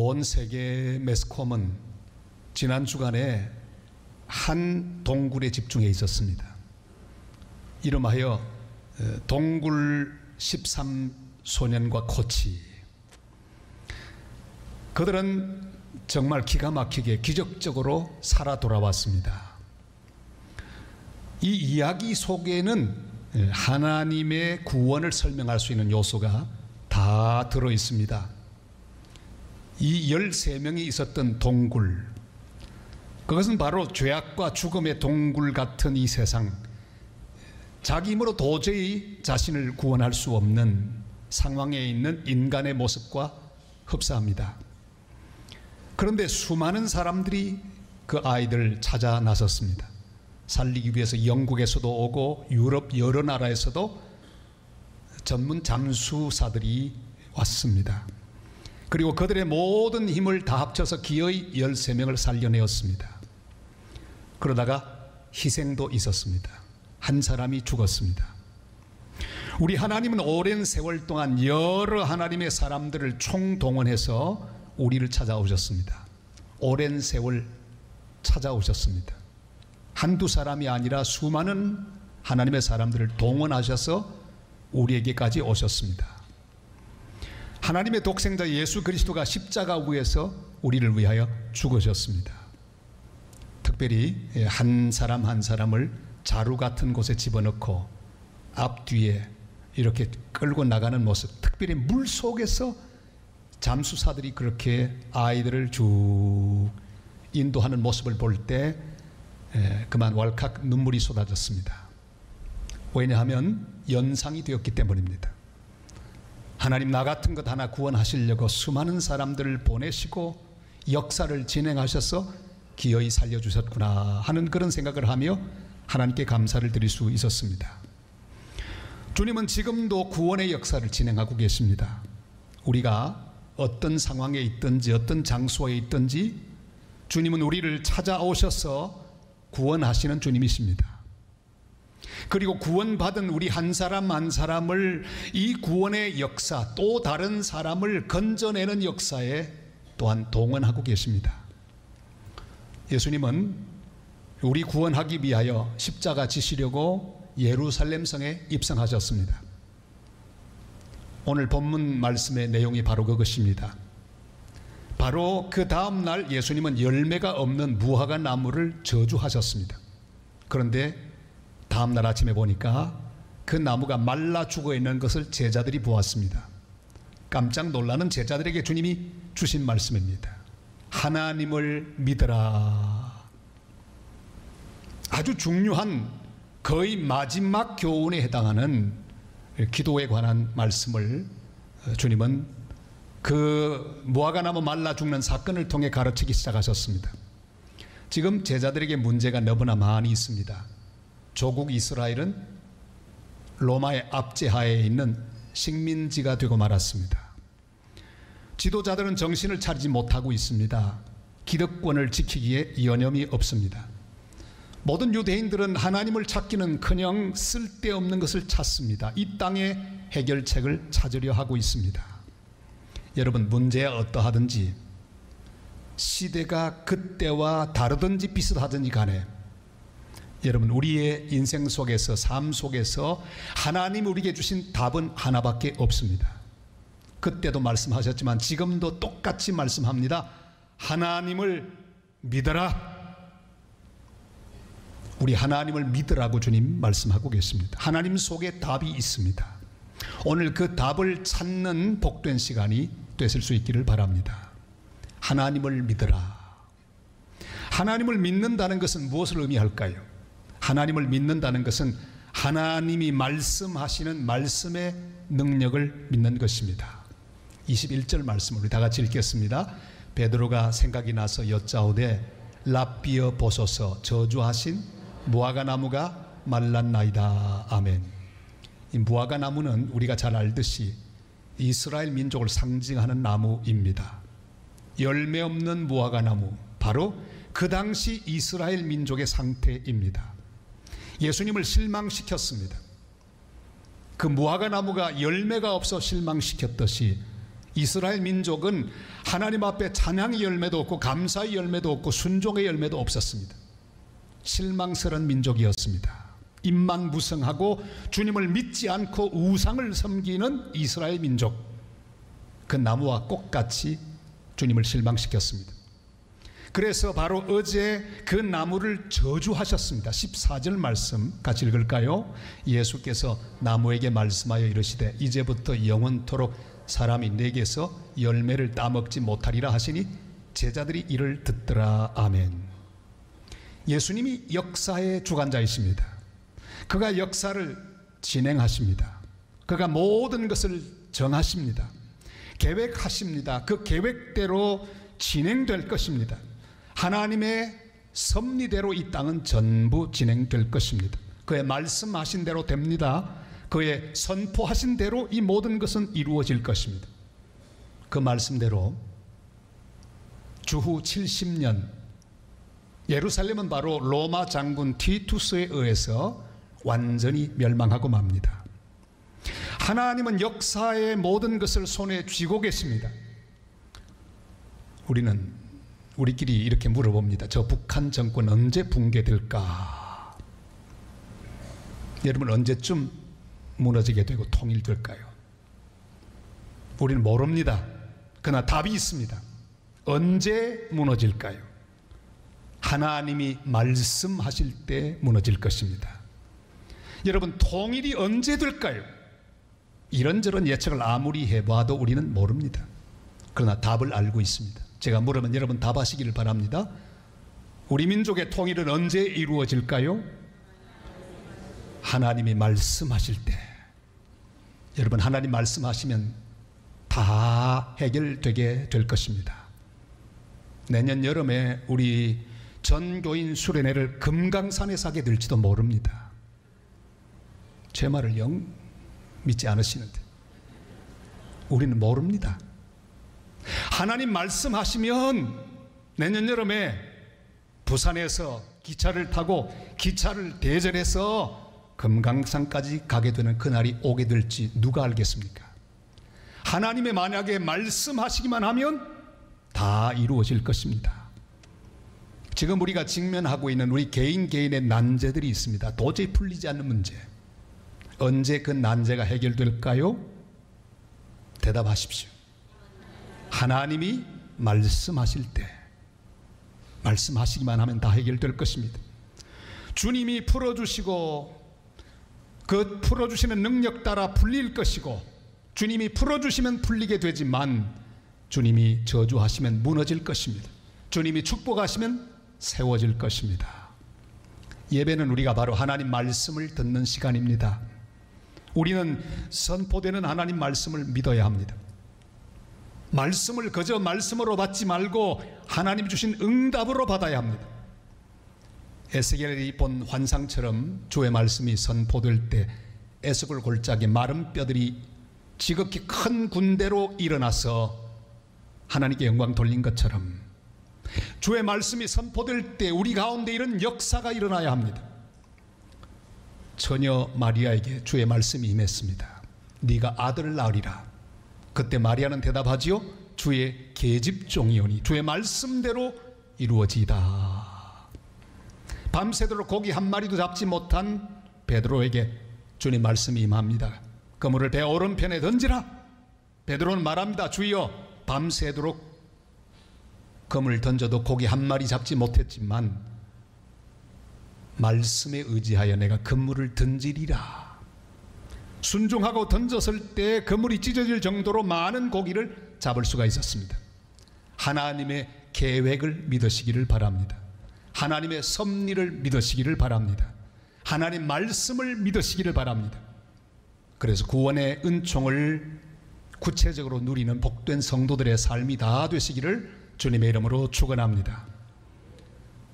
온 세계 매스컴은 지난 주간에 한 동굴에 집중해 있었습니다. 이름하여 동굴 13소년과 코치. 그들은 정말 기가 막히게 기적적으로 살아 돌아왔습니다. 이 이야기 속에는 하나님의 구원을 설명할 수 있는 요소가 다 들어 있습니다. 이 13명이 있었던 동굴, 그것은 바로 죄악과 죽음의 동굴 같은 이 세상, 자기 힘으로 도저히 자신을 구원할 수 없는 상황에 있는 인간의 모습과 흡사합니다. 그런데 수많은 사람들이 그 아이들을 찾아 나섰습니다. 살리기 위해서 영국에서도 오고 유럽 여러 나라에서도 전문 잠수사들이 왔습니다. 그리고 그들의 모든 힘을 다 합쳐서 기어이 13명을 살려내었습니다. 그러다가 희생도 있었습니다. 한 사람이 죽었습니다. 우리 하나님은 오랜 세월 동안 여러 하나님의 사람들을 총동원해서 우리를 찾아오셨습니다. 오랜 세월 찾아오셨습니다. 한두 사람이 아니라 수많은 하나님의 사람들을 동원하셔서 우리에게까지 오셨습니다. 하나님의 독생자 예수 그리스도가 십자가 위에서 우리를 위하여 죽으셨습니다. 특별히 한 사람 한 사람을 자루 같은 곳에 집어넣고 앞뒤에 이렇게 끌고 나가는 모습, 특별히 물 속에서 잠수사들이 그렇게 아이들을 쭉 인도하는 모습을 볼 때 그만 왈칵 눈물이 쏟아졌습니다. 왜냐하면 연상이 되었기 때문입니다. 하나님, 나 같은 것 하나 구원하시려고 수많은 사람들을 보내시고 역사를 진행하셔서 기어이 살려주셨구나 하는 그런 생각을 하며 하나님께 감사를 드릴 수 있었습니다. 주님은 지금도 구원의 역사를 진행하고 계십니다. 우리가 어떤 상황에 있든지 어떤 장소에 있든지 주님은 우리를 찾아오셔서 구원하시는 주님이십니다. 그리고 구원받은 우리 한 사람 한 사람을 이 구원의 역사, 또 다른 사람을 건져내는 역사에 또한 동원하고 계십니다. 예수님은 우리 구원하기 위하여 십자가 지시려고 예루살렘 성에 입성하셨습니다. 오늘 본문 말씀의 내용이 바로 그것입니다. 바로 그 다음 날 예수님은 열매가 없는 무화과 나무를 저주하셨습니다. 그런데 다음 날 아침에 보니까 그 나무가 말라 죽어 있는 것을 제자들이 보았습니다. 깜짝 놀라는 제자들에게 주님이 주신 말씀입니다. 하나님을 믿어라. 아주 중요한 거의 마지막 교훈에 해당하는 기도에 관한 말씀을 주님은 그 무화과나무 말라 죽는 사건을 통해 가르치기 시작하셨습니다. 지금 제자들에게 문제가 너무나 많이 있습니다. 조국 이스라엘은 로마의 압제하에 있는 식민지가 되고 말았습니다. 지도자들은 정신을 차리지 못하고 있습니다. 기득권을 지키기에 여념이 없습니다. 모든 유대인들은 하나님을 찾기는커녕 쓸데없는 것을 찾습니다. 이 땅에 해결책을 찾으려 하고 있습니다. 여러분, 문제야 어떠하든지 시대가 그때와 다르든지 비슷하든지 간에 여러분, 우리의 인생 속에서, 삶 속에서 하나님 우리에게 주신 답은 하나밖에 없습니다. 그때도 말씀하셨지만 지금도 똑같이 말씀합니다. 하나님을 믿어라. 우리 하나님을 믿으라고 주님 말씀하고 계십니다. 하나님 속에 답이 있습니다. 오늘 그 답을 찾는 복된 시간이 되실 수 있기를 바랍니다. 하나님을 믿어라. 하나님을 믿는다는 것은 무엇을 의미할까요? 하나님을 믿는다는 것은 하나님이 말씀하시는 말씀의 능력을 믿는 것입니다. 21절 말씀을 우리 다 같이 읽겠습니다. 베드로가 생각이 나서 여짜오되 랍비어 보소서, 저주하신 무화과 나무가 말랐나이다. 아멘. 이 무화과 나무는 우리가 잘 알듯이 이스라엘 민족을 상징하는 나무입니다. 열매 없는 무화과 나무, 바로 그 당시 이스라엘 민족의 상태입니다. 예수님을 실망시켰습니다. 그 무화과 나무가 열매가 없어 실망시켰듯이 이스라엘 민족은 하나님 앞에 찬양의 열매도 없고 감사의 열매도 없고 순종의 열매도 없었습니다. 실망스러운 민족이었습니다. 입만 무성하고 주님을 믿지 않고 우상을 섬기는 이스라엘 민족, 그 나무와 꽃같이 주님을 실망시켰습니다. 그래서 바로 어제 그 나무를 저주하셨습니다. 14절 말씀 같이 읽을까요? 예수께서 나무에게 말씀하여 이르시되 이제부터 영원토록 사람이 내게서 열매를 따먹지 못하리라 하시니 제자들이 이를 듣더라. 아멘. 예수님이 역사의 주관자이십니다. 그가 역사를 진행하십니다. 그가 모든 것을 정하십니다. 계획하십니다. 그 계획대로 진행될 것입니다. 하나님의 섭리대로 이 땅은 전부 진행될 것입니다. 그의 말씀하신 대로 됩니다. 그의 선포하신 대로 이 모든 것은 이루어질 것입니다. 그 말씀대로 주후 70년 예루살렘은 바로 로마 장군 티투스에 의해서 완전히 멸망하고 맙니다. 하나님은 역사의 모든 것을 손에 쥐고 계십니다. 우리끼리 이렇게 물어봅니다. 저 북한 정권 언제 붕괴될까? 여러분, 언제쯤 무너지게 되고 통일될까요? 우리는 모릅니다. 그러나 답이 있습니다. 언제 무너질까요? 하나님이 말씀하실 때 무너질 것입니다. 여러분, 통일이 언제 될까요? 이런저런 예측을 아무리 해봐도 우리는 모릅니다. 그러나 답을 알고 있습니다. 제가 물으면 여러분 답하시기를 바랍니다. 우리 민족의 통일은 언제 이루어질까요? 하나님이 말씀하실 때. 여러분, 하나님 말씀하시면 다 해결되게 될 것입니다. 내년 여름에 우리 전교인 수련회를 금강산에서 하게 될지도 모릅니다. 제 말을 영 믿지 않으시는데 우리는 모릅니다. 하나님 말씀하시면 내년 여름에 부산에서 기차를 타고 기차를 대절해서 금강산까지 가게 되는 그날이 오게 될지 누가 알겠습니까? 하나님의 만약에 말씀하시기만 하면 다 이루어질 것입니다. 지금 우리가 직면하고 있는 우리 개인의 난제들이 있습니다. 도저히 풀리지 않는 문제. 언제 그 난제가 해결될까요? 대답하십시오. 하나님이 말씀하실 때, 말씀하시기만 하면 다 해결될 것입니다. 주님이 풀어주시고 그 풀어주시는 능력 따라 풀릴 것이고, 주님이 풀어주시면 풀리게 되지만 주님이 저주하시면 무너질 것입니다. 주님이 축복하시면 세워질 것입니다. 예배는 우리가 바로 하나님 말씀을 듣는 시간입니다. 우리는 선포되는 하나님 말씀을 믿어야 합니다. 말씀을 그저 말씀으로 받지 말고 하나님 주신 응답으로 받아야 합니다. 에스겔이 본 환상처럼 주의 말씀이 선포될 때 에스겔 골짜기 마른 뼈들이 지극히 큰 군대로 일어나서 하나님께 영광 돌린 것처럼 주의 말씀이 선포될 때 우리 가운데 이런 역사가 일어나야 합니다. 처녀 마리아에게 주의 말씀이 임했습니다. 네가 아들을 낳으리라. 그때 마리아는 대답하지요. 주의 계집종이오니 주의 말씀대로 이루어지이다. 밤새도록 고기 한 마리도 잡지 못한 베드로에게 주님 말씀이 임합니다. 그물을 배 오른편에 던지라. 베드로는 말합니다. 주여, 밤새도록 그물을 던져도 고기 한 마리 잡지 못했지만 말씀에 의지하여 내가 그물을 던지리라. 순종하고 던졌을 때 그물이 찢어질 정도로 많은 고기를 잡을 수가 있었습니다. 하나님의 계획을 믿으시기를 바랍니다. 하나님의 섭리를 믿으시기를 바랍니다. 하나님 말씀을 믿으시기를 바랍니다. 그래서 구원의 은총을 구체적으로 누리는 복된 성도들의 삶이 다 되시기를 주님의 이름으로 축원합니다.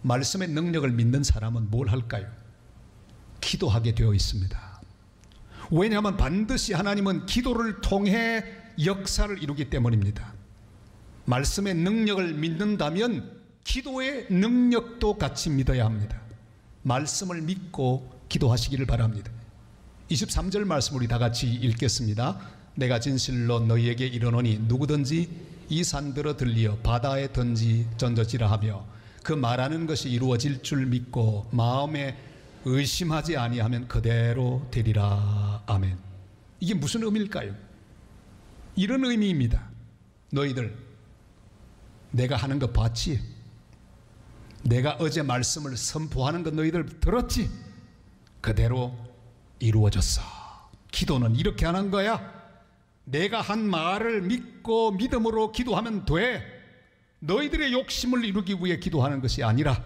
말씀의 능력을 믿는 사람은 뭘 할까요? 기도하게 되어 있습니다. 왜냐하면 반드시 하나님은 기도를 통해 역사를 이루기 때문입니다. 말씀의 능력을 믿는다면 기도의 능력도 같이 믿어야 합니다. 말씀을 믿고 기도하시기를 바랍니다. 23절 말씀 우리 다 같이 읽겠습니다. 내가 진실로 너희에게 이르노니 누구든지 이 산들어 들리어 바다에 던져지라 하며 그 말하는 것이 이루어질 줄 믿고 마음에 의심하지 아니하면 그대로 되리라. 아멘. 이게 무슨 의미일까요? 이런 의미입니다. 너희들 내가 하는 거 봤지? 내가 어제 말씀을 선포하는 거 너희들 들었지? 그대로 이루어졌어. 기도는 이렇게 하는 거야. 내가 한 말을 믿고 믿음으로 기도하면 돼. 너희들의 욕심을 이루기 위해 기도하는 것이 아니라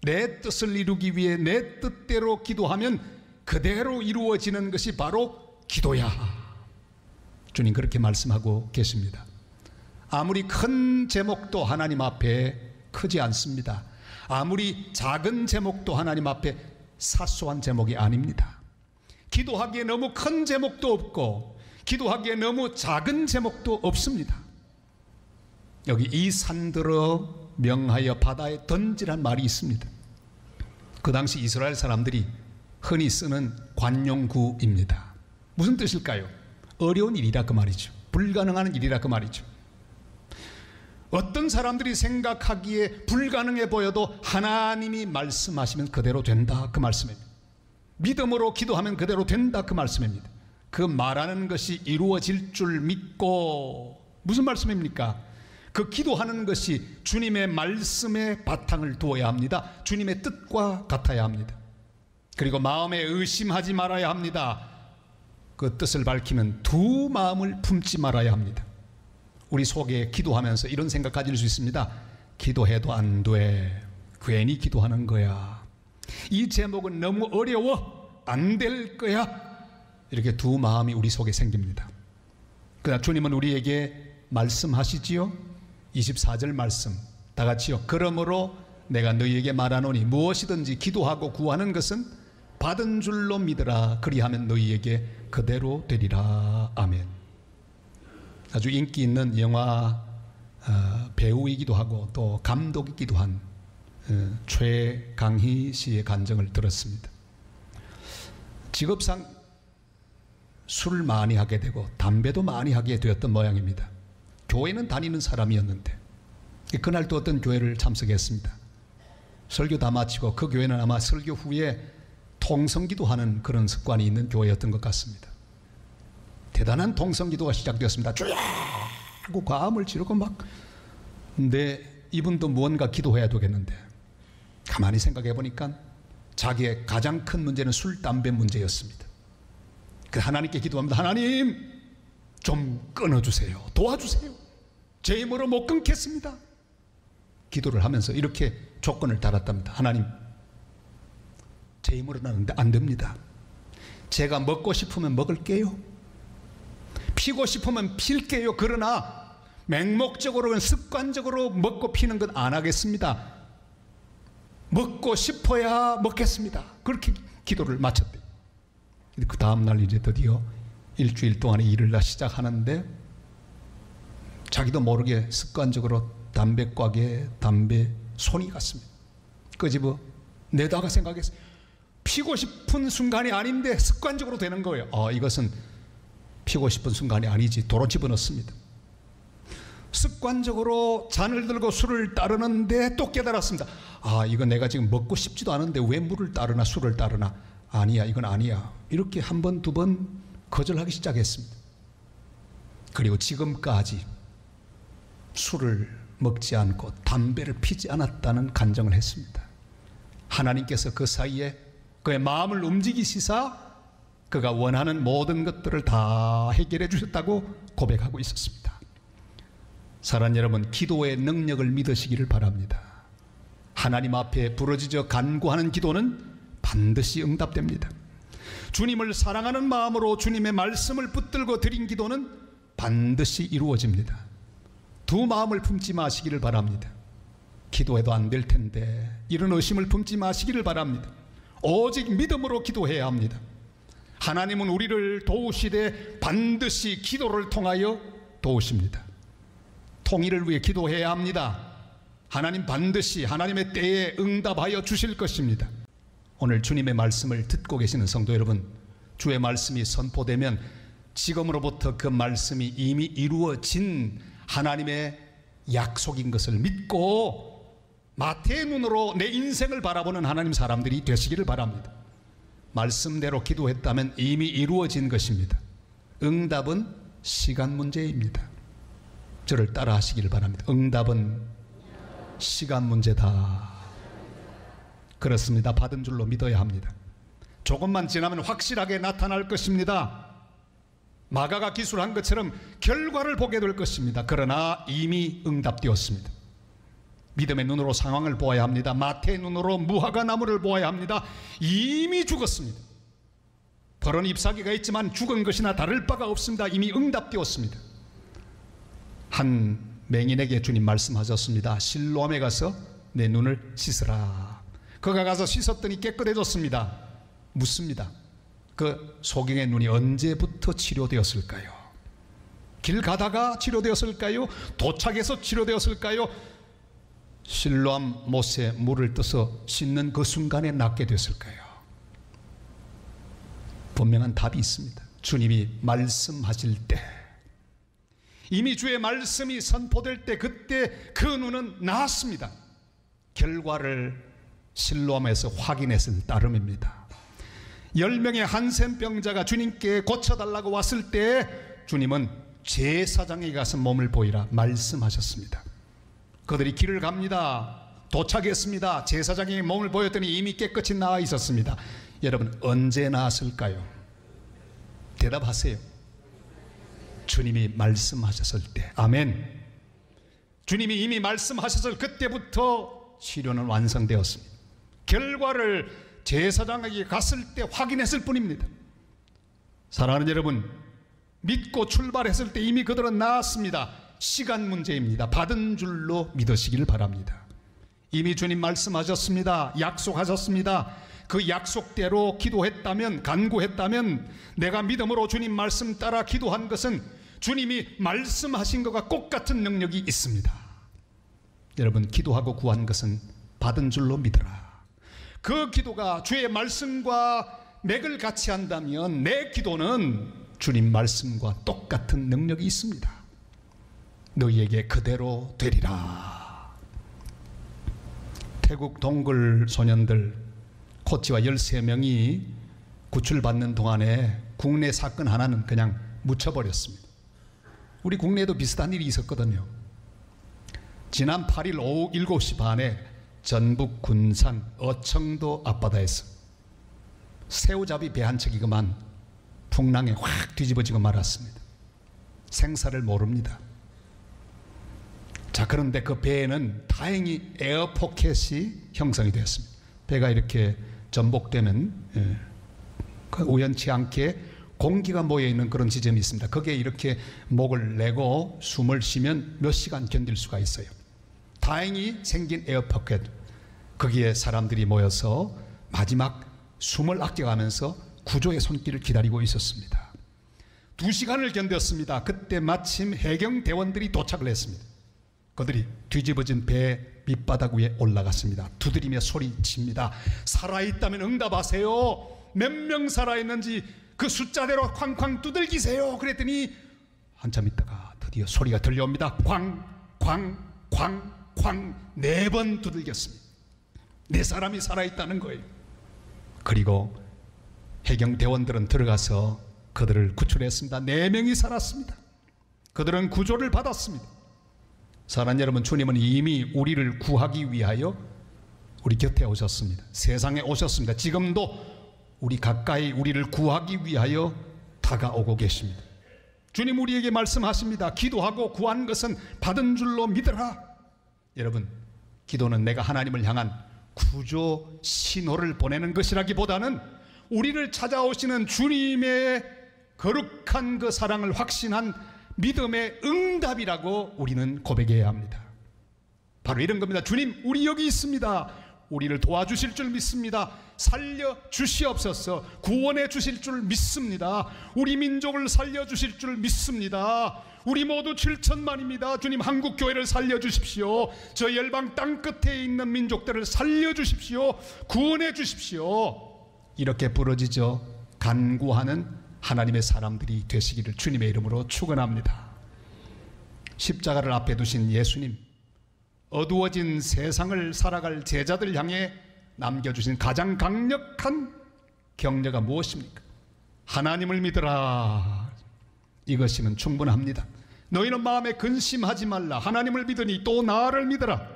내 뜻을 이루기 위해 내 뜻대로 기도하면 그대로 이루어지는 것이 바로 기도야. 주님 그렇게 말씀하고 계십니다. 아무리 큰 제목도 하나님 앞에 크지 않습니다. 아무리 작은 제목도 하나님 앞에 사소한 제목이 아닙니다. 기도하기에 너무 큰 제목도 없고 기도하기에 너무 작은 제목도 없습니다. 여기 이 산들어 명하여 바다에 던지란 말이 있습니다. 그 당시 이스라엘 사람들이 흔히 쓰는 관용구입니다. 무슨 뜻일까요? 어려운 일이라 그 말이죠. 불가능한 일이라 그 말이죠. 어떤 사람들이 생각하기에 불가능해 보여도 하나님이 말씀하시면 그대로 된다 그 말씀입니다. 믿음으로 기도하면 그대로 된다 그 말씀입니다. 그 말하는 것이 이루어질 줄 믿고, 무슨 말씀입니까? 그 기도하는 것이 주님의 말씀에 바탕을 두어야 합니다. 주님의 뜻과 같아야 합니다. 그리고 마음에 의심하지 말아야 합니다. 그 뜻을 밝히면 두 마음을 품지 말아야 합니다. 우리 속에 기도하면서 이런 생각 가질 수 있습니다. 기도해도 안 돼. 괜히 기도하는 거야. 이 제목은 너무 어려워. 안 될 거야. 이렇게 두 마음이 우리 속에 생깁니다. 그러나 주님은 우리에게 말씀하시지요. 24절 말씀 다 같이요. 그러므로 내가 너희에게 말하노니 무엇이든지 기도하고 구하는 것은 받은 줄로 믿으라. 그리하면 너희에게 그대로 되리라. 아멘. 아주 인기 있는 영화 배우이기도 하고 또 감독이기도 한 최강희 씨의 간증을 들었습니다. 직업상 술을 많이 하게 되고 담배도 많이 하게 되었던 모양입니다. 교회는 다니는 사람이었는데 그날 또 어떤 교회를 참석했습니다. 설교 다 마치고 그 교회는 아마 설교 후에 통성기도 하는 그런 습관이 있는 교회였던 것 같습니다. 대단한 통성기도가 시작되었습니다. 쭉 하고 과음을 지르고 막. 근데 이분도 무언가 기도해야 되겠는데 가만히 생각해 보니까 자기의 가장 큰 문제는 술, 담배 문제였습니다. 그 하나님께 기도합니다. 하나님 좀 끊어주세요. 도와주세요. 제 힘으로 못 끊겠습니다. 기도를 하면서 이렇게 조건을 달았답니다. 하나님, 제 힘으로는 안 됩니다. 제가 먹고 싶으면 먹을게요. 피고 싶으면 필게요. 그러나 맹목적으로 습관적으로 먹고 피는 건 안 하겠습니다. 먹고 싶어야 먹겠습니다. 그렇게 기도를 마쳤대요. 그 다음날 이제 드디어 일주일 동안의 일을 시작하는데 자기도 모르게 습관적으로 담배과에 담배 손이 갔습니다. 끄집어 내다가 생각했어요. 피고 싶은 순간이 아닌데 습관적으로 되는 거예요. 이것은 피고 싶은 순간이 아니지. 도로 집어넣습니다. 습관적으로 잔을 들고 술을 따르는데 또 깨달았습니다. 이거 내가 지금 먹고 싶지도 않은데 왜 물을 따르나 술을 따르나. 아니야, 이건 아니야. 이렇게 한 번, 두 번 거절하기 시작했습니다. 그리고 지금까지 술을 먹지 않고 담배를 피지 않았다는 간증을 했습니다. 하나님께서 그 사이에 그의 마음을 움직이시사 그가 원하는 모든 것들을 다 해결해 주셨다고 고백하고 있었습니다. 사랑하는 여러분, 기도의 능력을 믿으시기를 바랍니다. 하나님 앞에 부르짖어 간구하는 기도는 반드시 응답됩니다. 주님을 사랑하는 마음으로 주님의 말씀을 붙들고 드린 기도는 반드시 이루어집니다. 두 마음을 품지 마시기를 바랍니다. 기도해도 안 될 텐데 이런 의심을 품지 마시기를 바랍니다. 오직 믿음으로 기도해야 합니다. 하나님은 우리를 도우시되 반드시 기도를 통하여 도우십니다. 통일을 위해 기도해야 합니다. 하나님 반드시 하나님의 때에 응답하여 주실 것입니다. 오늘 주님의 말씀을 듣고 계시는 성도 여러분, 주의 말씀이 선포되면 지금으로부터 그 말씀이 이미 이루어진 하나님의 약속인 것을 믿고 마태의 눈으로 내 인생을 바라보는 하나님 사람들이 되시기를 바랍니다. 말씀대로 기도했다면 이미 이루어진 것입니다. 응답은 시간 문제입니다. 저를 따라 하시기를 바랍니다. 응답은 시간 문제다. 그렇습니다. 받은 줄로 믿어야 합니다. 조금만 지나면 확실하게 나타날 것입니다. 마가가 기술한 것처럼 결과를 보게 될 것입니다. 그러나 이미 응답되었습니다. 믿음의 눈으로 상황을 보아야 합니다. 마태의 눈으로 무화과 나무를 보아야 합니다. 이미 죽었습니다. 벌은 잎사귀가 있지만 죽은 것이나 다를 바가 없습니다. 이미 응답되었습니다. 한 맹인에게 주님 말씀하셨습니다. 실로암에 가서 내 눈을 씻으라. 그가 가서 씻었더니 깨끗해졌습니다. 묻습니다. 그 소경의 눈이 언제부터 치료되었을까요? 길 가다가 치료되었을까요? 도착해서 치료되었을까요? 실로암 못에 물을 떠서 씻는 그 순간에 낫게 됐을까요? 분명한 답이 있습니다. 주님이 말씀하실 때, 이미 주의 말씀이 선포될 때, 그때 그 눈은 나았습니다. 결과를 실로암에서 확인했을 따름입니다. 10명의 한센병자가 주님께 고쳐달라고 왔을 때 주님은 제사장에게 가서 몸을 보이라 말씀하셨습니다. 그들이 길을 갑니다. 도착했습니다. 제사장에게 몸을 보였더니 이미 깨끗이 나아 있었습니다. 여러분, 언제 나았을까요? 대답하세요. 주님이 말씀하셨을 때. 아멘. 주님이 이미 말씀하셨을 그때부터 치료는 완성되었습니다. 결과를 제사장에게 갔을 때 확인했을 뿐입니다. 사랑하는 여러분, 믿고 출발했을 때 이미 그들은 나았습니다. 시간 문제입니다. 받은 줄로 믿으시길 바랍니다. 이미 주님 말씀하셨습니다. 약속하셨습니다. 그 약속대로 기도했다면, 간구했다면, 내가 믿음으로 주님 말씀 따라 기도한 것은 주님이 말씀하신 것과 똑같은 능력이 있습니다. 여러분, 기도하고 구한 것은 받은 줄로 믿어라. 그 기도가 주의 말씀과 맥을 같이 한다면 내 기도는 주님 말씀과 똑같은 능력이 있습니다. 너희에게 그대로 되리라. 태국 동굴 소년들 코치와 13명이 구출받는 동안에 국내 사건 하나는 그냥 묻혀버렸습니다. 우리 국내에도 비슷한 일이 있었거든요. 지난 8일 오후 7시 반에 전북 군산 어청도 앞바다에서 새우잡이 배 한 척이 그만 풍랑에 확 뒤집어지고 말았습니다. 생사를 모릅니다. 자, 그런데 그 배에는 다행히 에어포켓이 형성이 되었습니다. 배가 이렇게 전복되는 우연치 않게 공기가 모여있는 그런 지점이 있습니다. 거기에 이렇게 목을 내고 숨을 쉬면 몇 시간 견딜 수가 있어요. 다행히 생긴 에어포켓, 거기에 사람들이 모여서 마지막 숨을 아껴가면서 구조의 손길을 기다리고 있었습니다. 2시간을 견뎠습니다. 그때 마침 해경대원들이 도착을 했습니다. 그들이 뒤집어진 배 밑바닥 위에 올라갔습니다. 두드리며 소리칩니다. 살아있다면 응답하세요. 몇 명 살아있는지 그 숫자대로 쾅쾅 두들기세요. 그랬더니 한참 있다가 드디어 소리가 들려옵니다. 쾅, 쾅, 쾅, 쾅 4번 두들겼습니다. 4사람이 살아있다는 거예요. 그리고 해경대원들은 들어가서 그들을 구출했습니다. 4명이 살았습니다. 그들은 구조를 받았습니다. 사랑하는 여러분, 주님은 이미 우리를 구하기 위하여 우리 곁에 오셨습니다. 세상에 오셨습니다. 지금도 우리 가까이 우리를 구하기 위하여 다가오고 계십니다. 주님 우리에게 말씀하십니다. 기도하고 구한 것은 받은 줄로 믿으라. 여러분, 기도는 내가 하나님을 향한 구조 신호를 보내는 것이라기보다는 우리를 찾아오시는 주님의 거룩한 그 사랑을 확신한 믿음의 응답이라고 우리는 고백해야 합니다. 바로 이런 겁니다. 주님, 우리 여기 있습니다. 우리를 도와주실 줄 믿습니다. 살려주시옵소서. 구원해 주실 줄 믿습니다. 우리 민족을 살려주실 줄 믿습니다. 우리 모두 7천만입니다. 주님, 한국교회를 살려주십시오. 저 열방 땅끝에 있는 민족들을 살려주십시오. 구원해 주십시오. 이렇게 부르짖어 간구하는 하나님의 사람들이 되시기를 주님의 이름으로 축원합니다. 십자가를 앞에 두신 예수님, 어두워진 세상을 살아갈 제자들 향해 남겨주신 가장 강력한 격려가 무엇입니까? 하나님을 믿으라. 이것이면 충분합니다. 너희는 마음에 근심하지 말라. 하나님을 믿으니 또 나를 믿으라.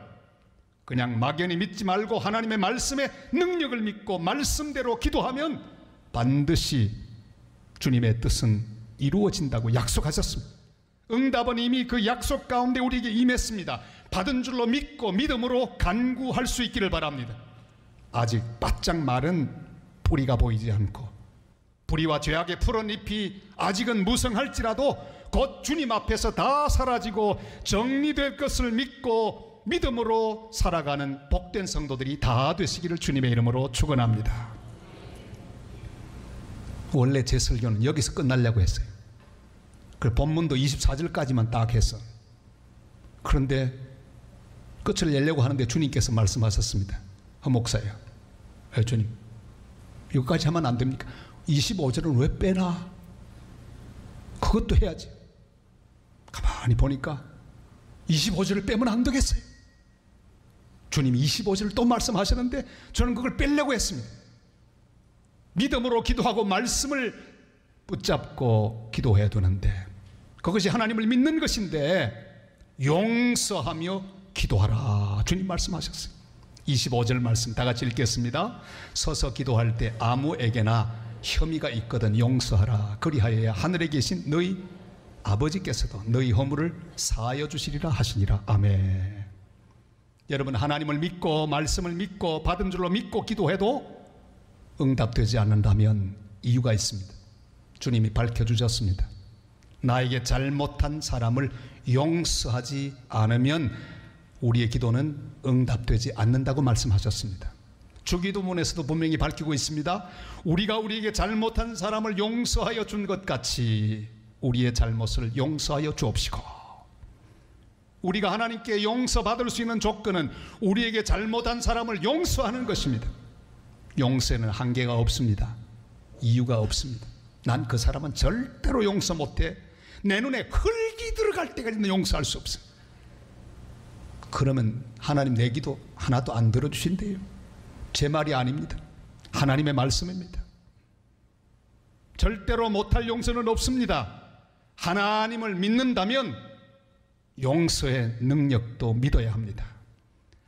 그냥 막연히 믿지 말고 하나님의 말씀의 능력을 믿고 말씀대로 기도하면 반드시 주님의 뜻은 이루어진다고 약속하셨습니다. 응답은 이미 그 약속 가운데 우리에게 임했습니다. 받은 줄로 믿고 믿음으로 간구할 수 있기를 바랍니다. 아직 바짝 마른 뿌리가 보이지 않고 뿌리와 죄악의 푸른 잎이 아직은 무성할지라도 곧 주님 앞에서 다 사라지고 정리될 것을 믿고 믿음으로 살아가는 복된 성도들이 다 되시기를 주님의 이름으로 축원합니다. 원래 제 설교는 여기서 끝나려고 했어요. 그 본문도 24절까지만 딱 해서, 그런데 끝을 내려고 하는데 주님께서 말씀하셨습니다. 목사야, 주님 여기까지 하면 안 됩니까? 25절은 왜 빼나? 그것도 해야지. 가만히 보니까 25절을 빼면 안 되겠어요. 주님이 25절을 또 말씀하셨는데 저는 그걸 빼려고 했습니다. 믿음으로 기도하고 말씀을 붙잡고 기도해야 되는데, 그것이 하나님을 믿는 것인데 용서하며 기도하라 주님 말씀하셨어요. 25절 말씀 다 같이 읽겠습니다. 서서 기도할 때 아무에게나 혐의가 있거든 용서하라. 그리하여야 하늘에 계신 너희 아버지께서도 너희 허물을 사하여 주시리라 하시니라. 아멘. 여러분, 하나님을 믿고 말씀을 믿고 받은 줄로 믿고 기도해도 응답되지 않는다면 이유가 있습니다. 주님이 밝혀주셨습니다. 나에게 잘못한 사람을 용서하지 않으면 우리의 기도는 응답되지 않는다고 말씀하셨습니다. 주기도문에서도 분명히 밝히고 있습니다. 우리가 우리에게 잘못한 사람을 용서하여 준 것 같이 우리의 잘못을 용서하여 주옵시고. 우리가 하나님께 용서받을 수 있는 조건은 우리에게 잘못한 사람을 용서하는 것입니다. 용서에는 한계가 없습니다. 이유가 없습니다. 난 그 사람은 절대로 용서 못해. 내 눈에 흙이 들어갈 때까지는 용서할 수 없어요. 그러면 하나님 내 기도 하나도 안 들어주신대요. 제 말이 아닙니다. 하나님의 말씀입니다. 절대로 못할 용서는 없습니다. 하나님을 믿는다면 용서의 능력도 믿어야 합니다.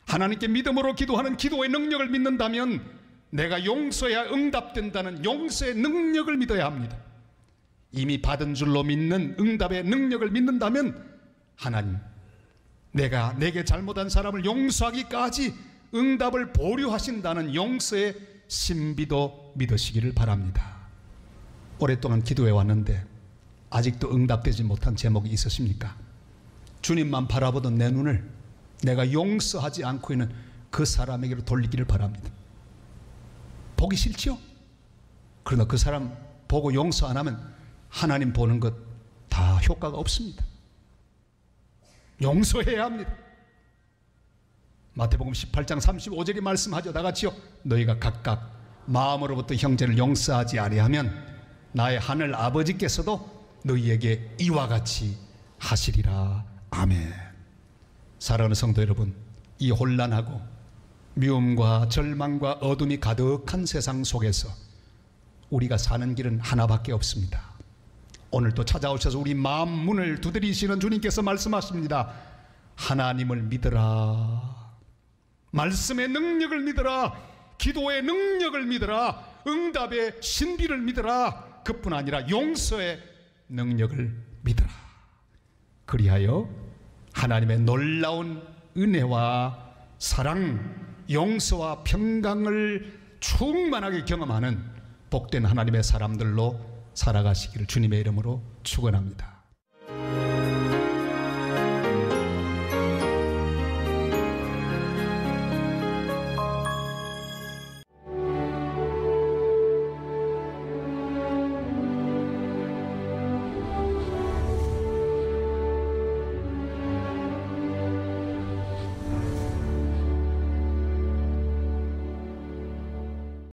하나님께 믿음으로 기도하는 기도의 능력을 믿는다면 내가 용서해야 응답된다는 용서의 능력을 믿어야 합니다. 이미 받은 줄로 믿는 응답의 능력을 믿는다면 하나님, 내게 잘못한 사람을 용서하기까지 응답을 보류하신다는 용서의 신비도 믿으시기를 바랍니다. 오랫동안 기도해 왔는데 아직도 응답되지 못한 제목이 있으십니까? 주님만 바라보던 내 눈을 내가 용서하지 않고 있는 그 사람에게로 돌리기를 바랍니다. 보기 싫지요? 그러나 그 사람 보고 용서 안 하면 하나님 보는 것 다 효과가 없습니다. 용서해야 합니다. 마태복음 18장 35절이 말씀하죠. 다 같이요. 너희가 각각 마음으로부터 형제를 용서하지 아니하면 나의 하늘 아버지께서도 너희에게 이와 같이 하시리라. 아멘. 사랑하는 성도 여러분, 이 혼란하고 미움과 절망과 어둠이 가득한 세상 속에서 우리가 사는 길은 하나밖에 없습니다. 오늘 또 찾아오셔서 우리 마음 문을 두드리시는 주님께서 말씀하십니다. 하나님을 믿으라. 말씀의 능력을 믿으라. 기도의 능력을 믿으라. 응답의 신비를 믿으라. 그뿐 아니라 용서의 능력을 믿으라. 그리하여 하나님의 놀라운 은혜와 사랑, 용서와 평강을 충만하게 경험하는 복된 하나님의 사람들로 살아가시기를 주님의 이름으로 축원합니다.